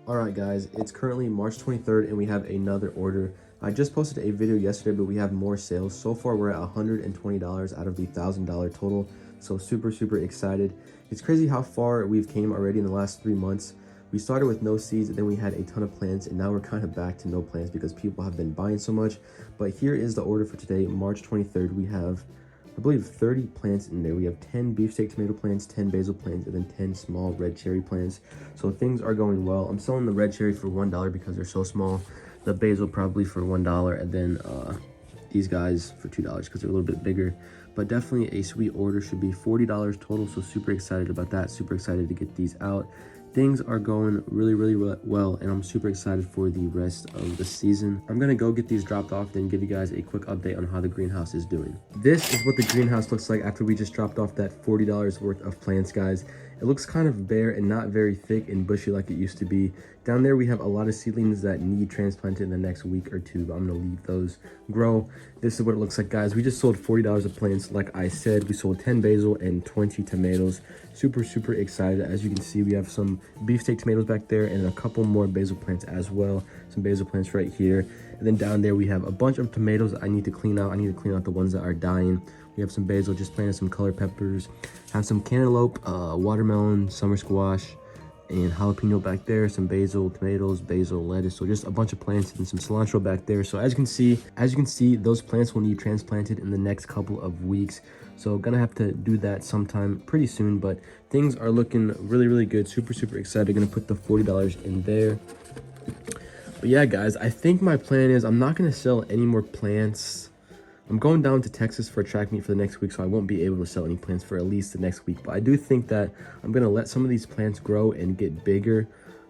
Alright guys, it's currently March 23rd and we have another order. I just posted a video yesterday, but we have more sales. So far we're at $120 out of the $1,000 total. So super excited. It's crazy how far we've came already in the last 3 months. We started with no seeds and then we had a ton of plants, and now we're kind of back to no plants because people have been buying so much. But here is the order for today, March 23rd. We have, I believe, 30 plants in there. We have 10 beefsteak tomato plants, 10 basil plants, and then 10 small red cherry plants. So things are going well. I'm selling the red cherry for $1 because they're so small. The basil probably for $1, and then these guys for $2 because they're a little bit bigger. But definitely a sweet order. Should be $40 total, so super excited about that. Super excited to get these out. Things are going really well, and I'm super excited for the rest of the season. I'm gonna go get these dropped off, then give you guys a quick update on how the greenhouse is doing. This is what the greenhouse looks like after we just dropped off that $40 worth of plants, guys. It looks kind of bare and not very thick and bushy like it used to be. Down there we have a lot of seedlings that need transplanted in the next week or two, but I'm gonna leave those grow. This is what it looks like, guys. We just sold $40 of plants. Like I said, we sold 10 basil and 20 tomatoes. Super excited. As you can see, we have some beefsteak tomatoes back there and a couple more basil plants as well. Some basil plants right here. And then down there we have a bunch of tomatoes I need to clean out. I need to clean out the ones that are dying. We have some basil, just planted some color peppers, have some cantaloupe, watermelon, summer squash, and jalapeno back there, some basil, tomatoes, basil, lettuce. So just a bunch of plants and some cilantro back there. So as you can see, those plants will need transplanted in the next couple of weeks. So gonna have to do that sometime pretty soon, but things are looking really good. Super excited. Gonna put the $40 in there. But yeah, guys, I think my plan is I'm not gonna sell any more plants. I'm going down to Texas for a track meet for the next week, so I won't be able to sell any plants for at least the next week. But I do think that I'm going to let some of these plants grow and get bigger.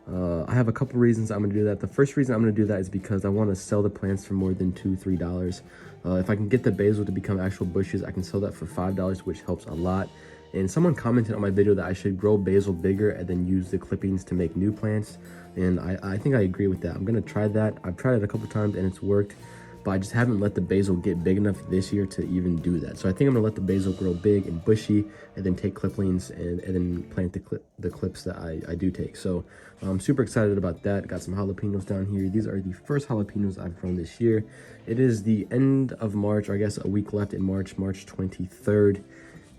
I have a couple reasons I'm going to do that. The first reason I'm going to do that is because I want to sell the plants for more than $2-3. If I can get the basil to become actual bushes, I can sell that for $5, which helps a lot. And someone commented on my video that I should grow basil bigger and then use the clippings to make new plants. And I think I agree with that. I'm going to try that. I've tried it a couple times and it's worked. But I just haven't let the basil get big enough this year to even do that. So I think I'm gonna let the basil grow big and bushy and then take clippings and then plant the clips that I do take. So I'm super excited about that. Got some jalapenos down here. These are the first jalapenos I've grown this year. It is the end of March, or I guess a week left in March 23rd.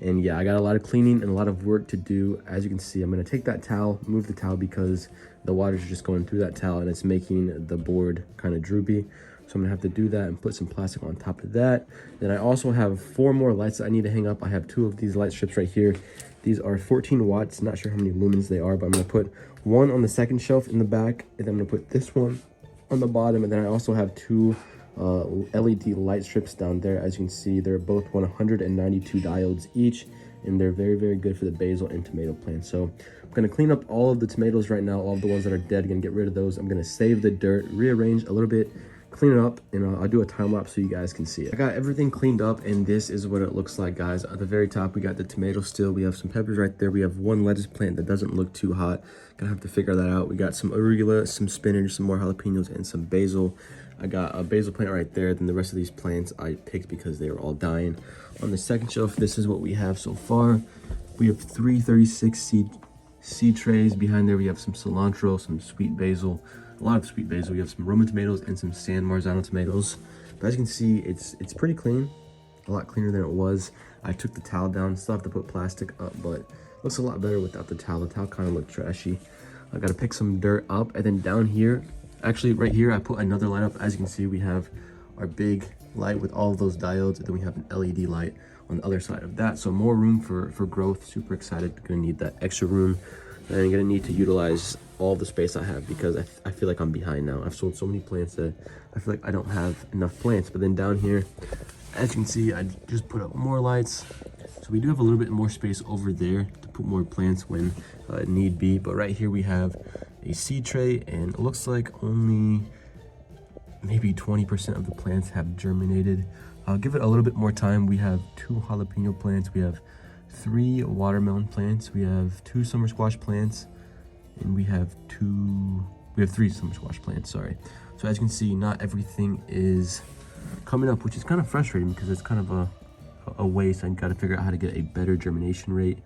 And yeah, I got a lot of cleaning and a lot of work to do. As you can see, I'm gonna take that towel, move the towel because the water's just going through that towel and it's making the board kind of droopy. So I'm gonna have to do that and put some plastic on top of that. Then I also have 4 more lights that I need to hang up. I have 2 of these light strips right here. These are 14 watts, not sure how many lumens they are, but I'm gonna put one on the second shelf in the back, and then I'm gonna put this one on the bottom. And then I also have 2 LED light strips down there. As you can see, they're both 192 diodes each, and they're very good for the basil and tomato plants. So I'm gonna clean up all of the tomatoes right now, all of the ones that are dead. Gonna get rid of those. I'm gonna save the dirt, rearrange a little bit, clean it up, and I'll do a time lapse so you guys can see it. I got everything cleaned up, and this is what it looks like, guys. At the very top, we got the tomato still. We have some peppers right there. We have 1 lettuce plant that doesn't look too hot. Gonna have to figure that out. We got some arugula, some spinach, some more jalapenos, and some basil. I got a basil plant right there. Then the rest of these plants I picked because they were all dying. On the second shelf, this is what we have so far. We have 3 36 seed trays. Behind there, we have some cilantro, some sweet basil, a lot of sweet basil. We have some Roma tomatoes and some San Marzano tomatoes. But as you can see, it's pretty clean, a lot cleaner than it was. I took the towel down, still have to put plastic up, but it looks a lot better without the towel. The towel kind of looked trashy. I got to pick some dirt up, and then down here, actually right here, I put another light up. As you can see, we have our big light with all of those diodes, and then we have an LED light on the other side of that. So more room for growth. Super excited. Gonna need that extra room, and I'm gonna need to utilize all the space I have because I feel like I'm behind now. I've sold so many plants that I feel like I don't have enough plants. But then down here, as you can see, I just put up more lights. So we do have a little bit more space over there to put more plants when need be. But right here we have a seed tray, and it looks like only maybe 20% of the plants have germinated. I'll give it a little bit more time. We have 2 jalapeno plants. We have 3 watermelon plants. We have 2 summer squash plants. And we have 3 summer squash plants, sorry. So as you can see, not everything is coming up, which is kind of frustrating because it's kind of a waste. I got to figure out how to get a better germination rate.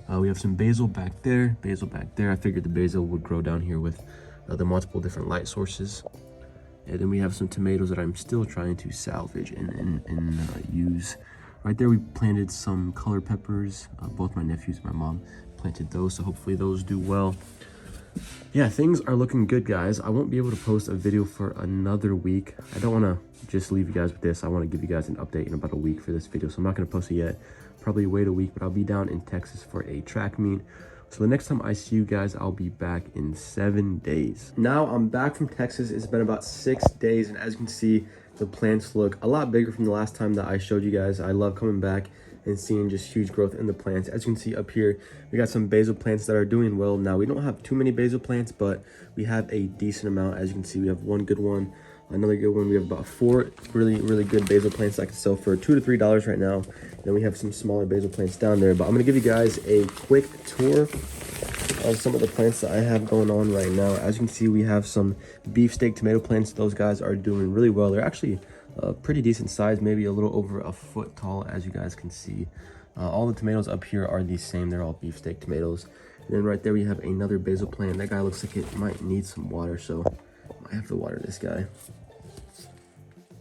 We have some basil back there, I figured the basil would grow down here with the multiple different light sources. And then we have some tomatoes that I'm still trying to salvage and use. Right there we planted some color peppers. Both my nephews and my mom planted those, so hopefully those do well. Yeah, things are looking good, guys. I won't be able to post a video for another week. I don't want to just leave you guys with this. I want to give you guys an update in about a week for this video, so I'm not going to post it yet. Probably wait a week, but I'll be down in Texas for a track meet. So the next time I see you guys, I'll be back in 7 days. Now I'm back from Texas. It's been about 6 days, and as you can see, the plants look a lot bigger from the last time that I showed you guys. I love coming back and seeing just huge growth in the plants. As you can see up here, we got some basil plants that are doing well. Now we don't have too many basil plants, but we have a decent amount. As you can see, we have one good one, another good one. We have about 4 really good basil plants that I can sell for $2 to $3 right now. Then we have some smaller basil plants down there, but I'm gonna give you guys a quick tour of some of the plants that I have going on right now. As you can see, we have some beefsteak tomato plants. Those guys are doing really well. They're actually pretty decent size, maybe a little over a foot tall, as you guys can see. All the tomatoes up here are the same. They're all beefsteak tomatoes. And then right there we have another basil plant. That guy looks like it might need some water, so I might have to water this guy.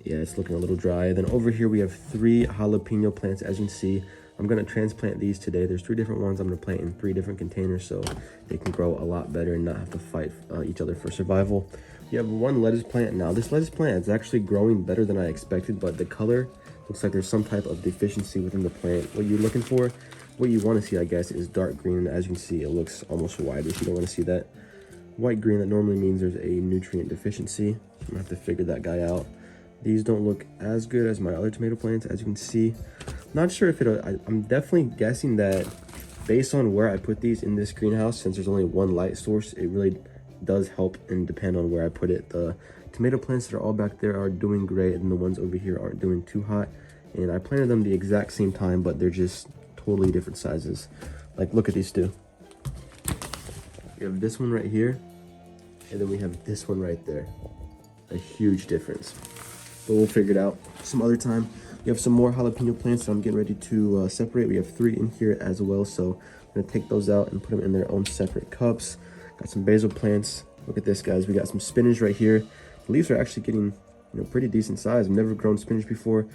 Yeah, it's looking a little dry. Then over here we have 3 jalapeno plants. As you can see, I'm going to transplant these today. There's 3 different ones. I'm going to plant in 3 different containers so they can grow a lot better and not have to fight each other for survival. You have 1 lettuce plant. Now this lettuce plant is actually growing better than I expected, but the color looks like there's some type of deficiency within the plant. What you're looking for, what you want to see, I guess, is dark green. As you can see, it looks almost whitish. You don't want to see that white green. That normally means there's a nutrient deficiency. I'm going to have to figure that guy out. These don't look as good as my other tomato plants, as you can see. Not sure if I'm definitely guessing that based on where I put these in this greenhouse, since there's only 1 light source, it really does help and depend on where I put it. The tomato plants that are all back there are doing great, and the ones over here aren't doing too hot. And I planted them the exact same time, but they're just totally different sizes. Like, look at these 2. We have this one right here, and then we have this one right there. A huge difference. But we'll figure it out some other time. We have some more jalapeno plants that I'm getting ready to separate. We have 3 in here as well, so I'm gonna take those out and put them in their own separate cups. Got some basil plants. Look at this, guys. We got some spinach right here. The leaves are actually getting, pretty decent size. I've never grown spinach before.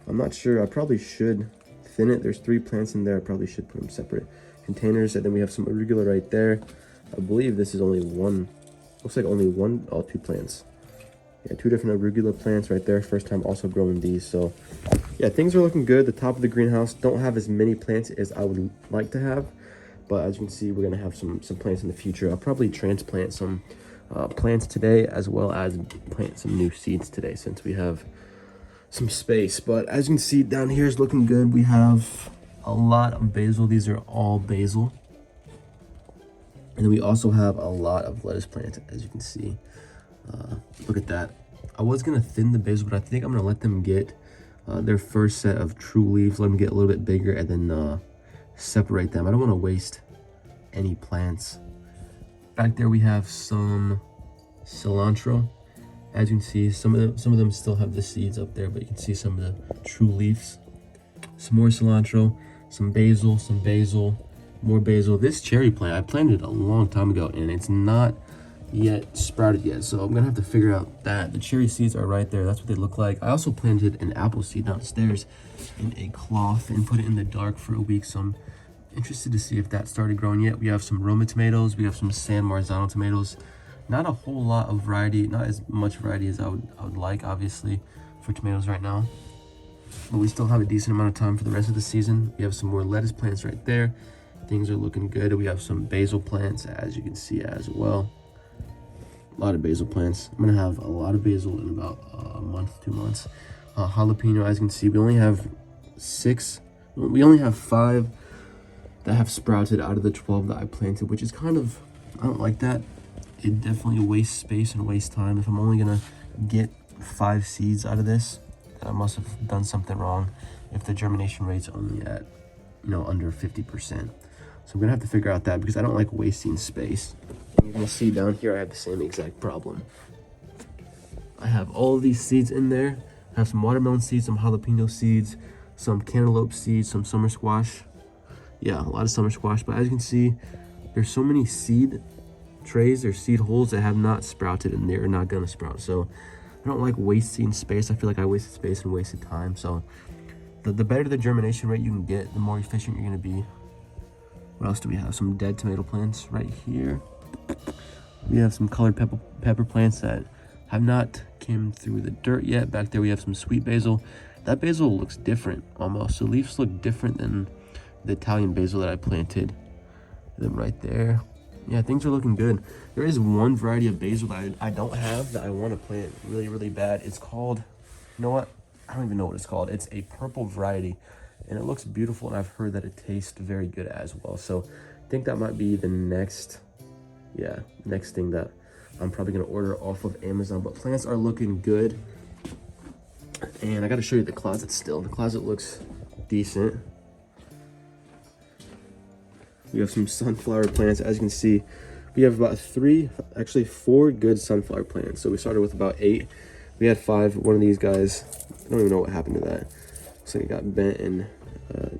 I'm not sure. I probably should thin it. There's 3 plants in there. I probably should put them separate containers. And then we have some arugula right there. I believe this is only 1. Looks like only 1. Oh, 2 plants. Yeah, 2 different arugula plants right there. First time also growing these. So yeah, things are looking good. The top of the greenhouse don't have as many plants as I would like to have, but as you can see, we're gonna have some plants in the future. I'll probably transplant some plants today, as well as plant some new seeds today, since we have some space. But as you can see, down here is looking good. We have a lot of basil. These are all basil. And then we also have a lot of lettuce plants, as you can see. Look at that. I was gonna thin the basil, but I think I'm gonna let them get their first set of true leaves, let them get a little bit bigger, and then separate them. I don't want to waste any plants. Back there we have some cilantro. As you can see, some of them still have the seeds up there, but you can see some of the true leaves. Some more cilantro, some basil, more basil. This cherry plant I planted a long time ago, and it's not yet sprouted yet, so I'm gonna have to figure out that. The cherry seeds are right there. That's what they look like. I also planted an apple seed downstairs in a cloth and put it in the dark for a week, so I'm interested to see if that started growing yet. We have some Roma tomatoes. We have some San Marzano tomatoes. Not a whole lot of variety, not as much variety as I would like, obviously, for tomatoes right now, but we still have a decent amount of time for the rest of the season. We have some more lettuce plants right there. Things are looking good. We have some basil plants, as you can see, as well. A lot of basil plants. I'm gonna have a lot of basil in about a month, 2 months. Jalapeno, as you can see, we only have 5 that have sprouted out of the 12 that I planted, which is kind of, I don't like that. It definitely wastes space and wastes time. If I'm only gonna get 5 seeds out of this, then I must have done something wrong if the germination rate's only at, under 50%. So I'm gonna have to figure out that, because I don't like wasting space. And you're gonna see down here, I have the same exact problem. I have all of these seeds in there. I have some watermelon seeds, some jalapeno seeds, some cantaloupe seeds, some summer squash. Yeah, a lot of summer squash. But as you can see, there's so many seed trays or seed holes that have not sprouted, and they're not gonna sprout. So I don't like wasting space. I feel like I wasted space and wasted time. So the better the germination rate you can get, the more efficient you're gonna be. What else do we have? Some dead tomato plants right here. We have some colored pepper plants that have not came through the dirt yet. Back there we have some sweet basil. That basil looks different almost. The leaves look different than the Italian basil that I planted. And then right there, yeah, things are looking good. There is one variety of basil that I don't have that I want to plant really, really bad. It's called, you know what? I don't even know what it's called. It's a purple variety, and it looks beautiful, and I've heard that it tastes very good as well. So I think that might be the next thing that I'm probably gonna order off of Amazon. But plants are looking good. And I gotta show you the closet still. The closet looks decent. We have some sunflower plants. As you can see, we have about 4 good sunflower plants. So we started with about 8. We had 5. One of these guys, I don't even know what happened to that. Looks like it got bent and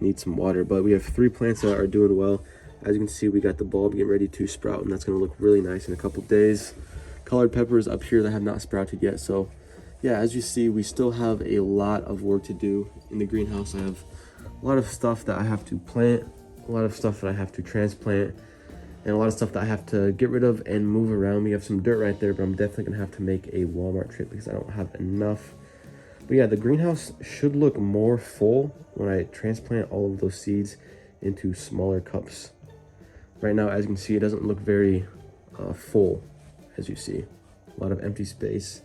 needs some water. But we have 3 plants that are doing well. As you can see, we got the bulb getting ready to sprout, and that's gonna look really nice in a couple days. Colored peppers up here that have not sprouted yet. So yeah, as you see, we still have a lot of work to do in the greenhouse. I have a lot of stuff that I have to plant, a lot of stuff that I have to transplant, and a lot of stuff that I have to get rid of and move around. We have some dirt right there, but I'm definitely gonna have to make a Walmart trip because I don't have enough. But yeah, the greenhouse should look more full when I transplant all of those seeds into smaller cups. Right now, as you can see, it doesn't look very full, as you see. A lot of empty space.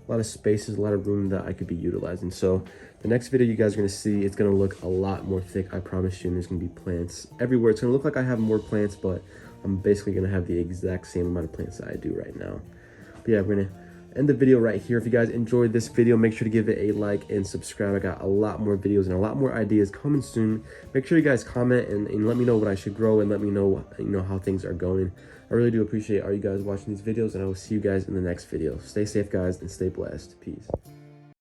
A lot of spaces, a lot of room that I could be utilizing. So the next video you guys are gonna see, it's gonna look a lot more thick, I promise you, and there's gonna be plants everywhere. It's gonna look like I have more plants, but I'm basically gonna have the exact same amount of plants that I do right now. But yeah, we're gonna end the video right here. If you guys enjoyed this video, make sure to give it a like and subscribe. I got a lot more videos and a lot more ideas coming soon. Make sure you guys comment and let me know what I should grow, and let me know, how things are going. I really do appreciate all you guys watching these videos, and I will see you guys in the next video. Stay safe, guys, and stay blessed. Peace.